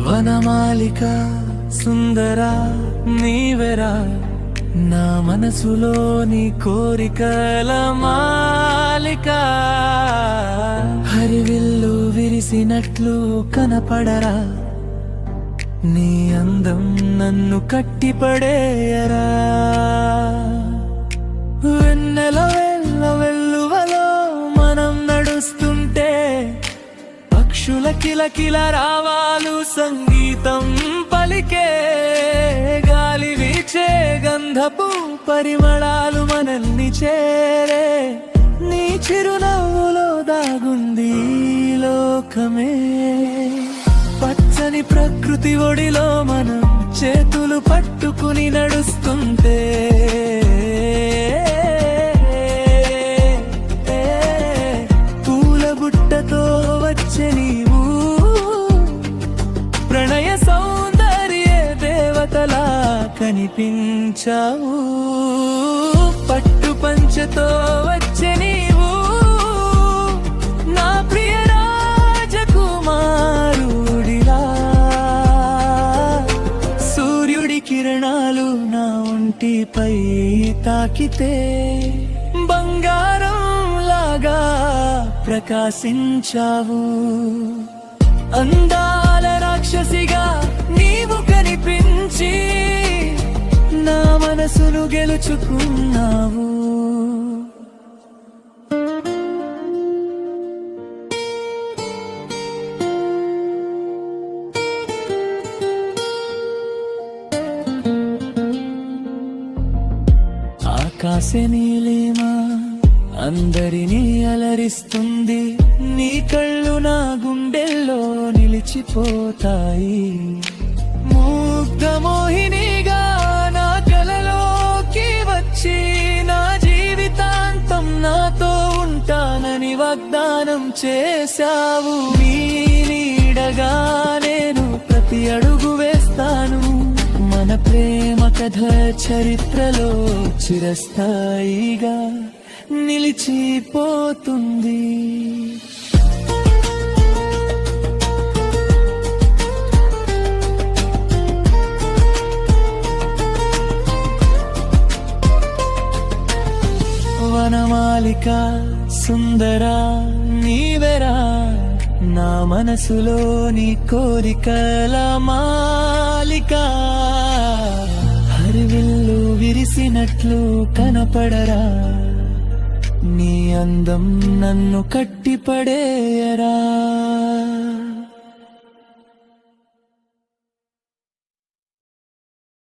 వనమాలిక సుందరా నీవెరా నా మనసులోని కోరికల మాలిక హరివిల్లు విరిసినట్లు కనపడరా నీ అందం నన్ను కట్టిపడేయరా వెన్నెల వెల్లువలో మనం నడుస్తుంటే పక్షుల కిలకిల రావాలు సంగీతం పలికే గాలి వీచే గంధపు పరిమళాలు మనల్ని చేరే నీ చిరునవ్వులో దాగుంది లోకమే పచ్చని ప్రకృతి ఒడిలో మనం చేతులు పట్టుకుని నడుస్తుంటే పూల బుట్టతో వచ్చే నీవు ప్రణయ సౌందర్య దేవతలా కనిపించావు పట్టు పంచతో వచ్చే నీవు నా ప్రియ రాజకుమారుడిలా సూర్యుడి కిరణాలు నా ఒంటిపై తాకితే బంగారం లాగా ప్రకాశించావు అందాల రాక్షసిగా నీవు కనిపించి నా మనసును గెలుచుకున్నావు ఆకాశ నీలిమా అందరినీ అలరిస్తుంది నీ కళ్ళు నా గుండెల్లో నిలిచిపోతాయి ముగ్ధమోహినిగా నా కలలోకి వచ్చి నా జీవితాంతం నాతో ఉంటానని వాగ్దానం చేశావు నీ నీడగా నేను ప్రతి అడుగు వేస్తాను మన ప్రేమ కథ చరిత్రలో చిరస్థాయిగా నిలిచిపోతుంది వనమాలిక సుందరా నీవెరా నా మనసులోని కోరికల మాలిక హరివిల్లు విరిసినట్లు కనపడరా నీ అందం నన్ను కట్టిపడేయరా